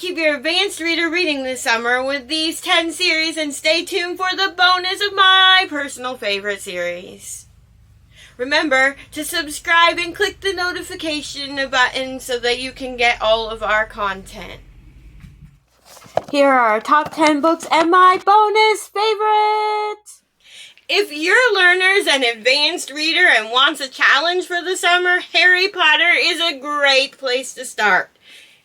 Keep your advanced reader reading this summer with these 10 series and stay tuned for the bonus of my personal favorite series. Remember to subscribe and click the notification button so that you can get all of our content. Here are our top 10 books and my bonus favorites. If your learner's an advanced reader and wants a challenge for the summer, Harry Potter is a great place to start.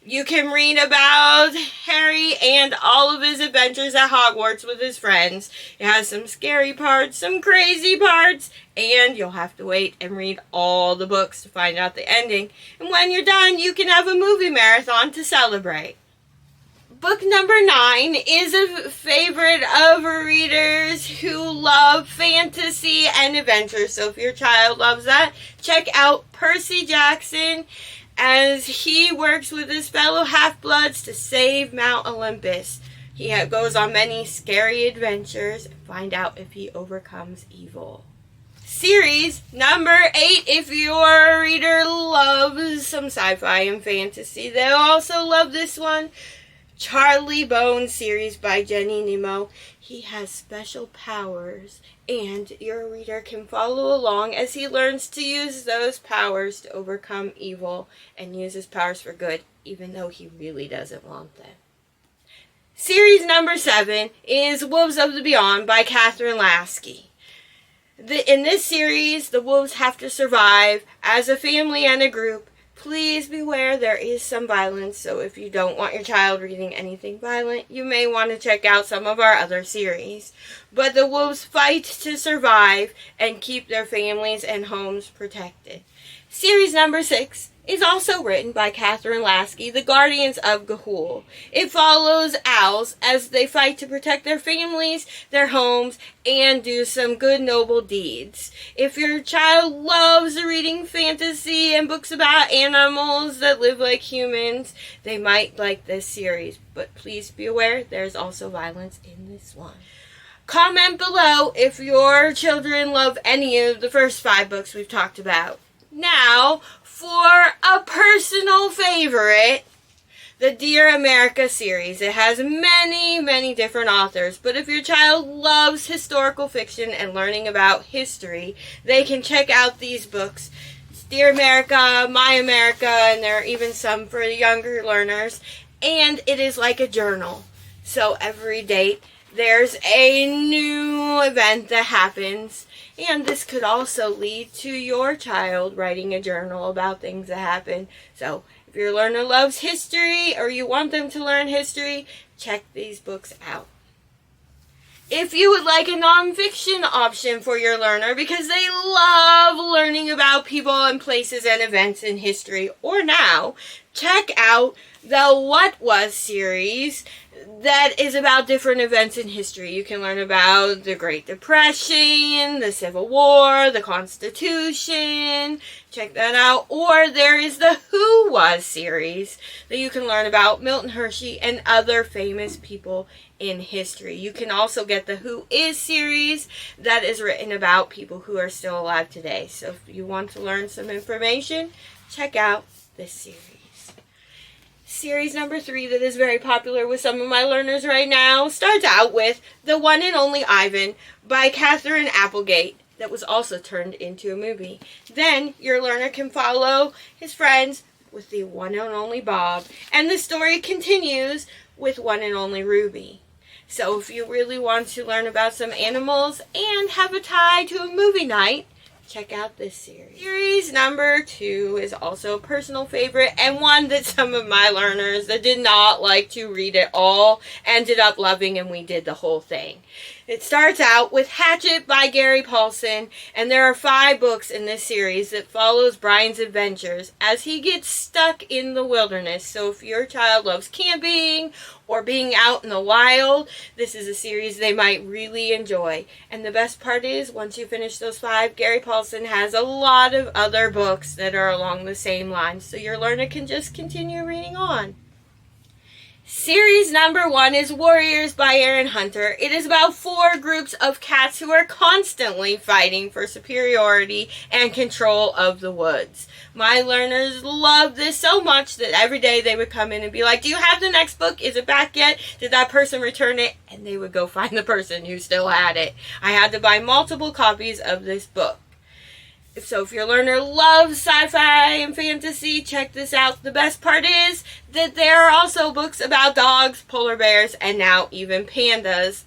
You can read about Harry and all of his adventures at Hogwarts with his friends. It has some scary parts, some crazy parts, and you'll have to wait and read all the books to find out the ending. And when you're done, you can have a movie marathon to celebrate. Book number 9 is a favorite of readers who love fantasy and adventure. So if your child loves that, check out Percy Jackson as he works with his fellow Half-Bloods to save Mount Olympus. He goes on many scary adventures and find out if he overcomes evil. Series number 8, if your reader loves some sci-fi and fantasy, they'll also love this one. Charlie Bones series by Jenny Nimmo. He has special powers, and your reader can follow along as he learns to use those powers to overcome evil and use his powers for good, even though he really doesn't want them. Series number 7 is Wolves of the Beyond by Kathryn Lasky. In this series, the wolves have to survive as a family and a group. Please beware, there is some violence, so if you don't want your child reading anything violent, you may want to check out some of our other series. But the wolves fight to survive and keep their families and homes protected. Series number 6 is also written by Kathryn Lasky, The Guardians of Gahl. It follows owls as they fight to protect their families, their homes, and do some good noble deeds. If your child loves reading fantasy and books about animals that live like humans, they might like this series. But please be aware, there's also violence in this one. Comment below if your children love any of the first 5 books we've talked about. Now, for a personal favorite, the Dear America series. It has many, many different authors, but if your child loves historical fiction and learning about history, they can check out these books. It's Dear America, My America, and there are even some for younger learners, and it is like a journal. So every date, there's a new event that happens. And this could also lead to your child writing a journal about things that happen. So if your learner loves history or you want them to learn history, check these books out. If you would like a nonfiction option for your learner because they love learning about people and places and events in history or now, check out the What Was series that is about different events in history. You can learn about the Great Depression, the Civil War, the Constitution. Check that out. Or there is the Who Was series that you can learn about Milton Hershey and other famous people in history. You can also get the Who Is series that is written about people who are still alive today. So if you want to learn some information, check out this series. Series number 3 that is very popular with some of my learners right now starts out with The One and Only Ivan by Catherine Applegate that was also turned into a movie. Then your learner can follow his friends with The One and Only Bob, and the story continues with One and Only Ruby. So if you really want to learn about some animals and have a tie to a movie night, check out this series. Series number 2 is also a personal favorite and one that some of my learners that did not like to read it all ended up loving, and we did the whole thing. It starts out with Hatchet by Gary Paulson, and there are 5 books in this series that follows Brian's adventures as he gets stuck in the wilderness. So if your child loves camping or being out in the wild, this is a series they might really enjoy. And the best part is, once you finish those 5, Gary Paulson has a lot of other books that are along the same lines, so your learner can just continue reading on. Series Series number 1 is Warriors by Aaron Hunter. It is about 4 groups of cats who are constantly fighting for superiority and control of the woods. My learners loved this so much that every day they would come in and be like, do you have the next book? Is it back yet? Did that person return it? And they would go find the person who still had it. I had to buy multiple copies of this book. So if your learner loves sci-fi and fantasy, check this out. The best part is that there are also books about dogs, polar bears, and now even pandas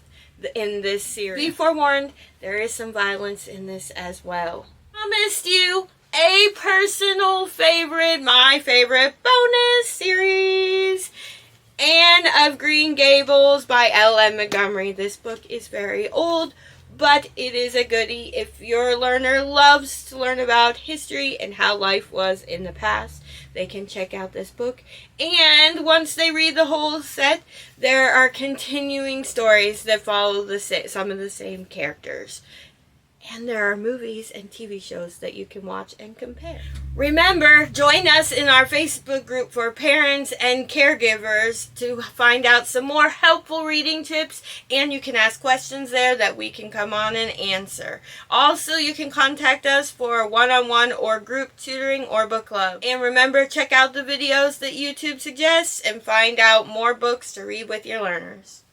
in this series. Be forewarned, there is some violence in this as well. Promised you a personal favorite, my favorite bonus series, Anne of Green Gables by L.M. Montgomery. This book is very old, but it is a goodie if your learner loves to learn about history and how life was in the past. They can check out this book. And once they read the whole set, there are continuing stories that follow some of the same characters. And there are movies and TV shows that you can watch and compare. Remember, join us in our Facebook group for parents and caregivers to find out some more helpful reading tips, and you can ask questions there that we can come on and answer. Also, you can contact us for one-on-one or group tutoring or book club. And remember, check out the videos that YouTube suggests and find out more books to read with your learners.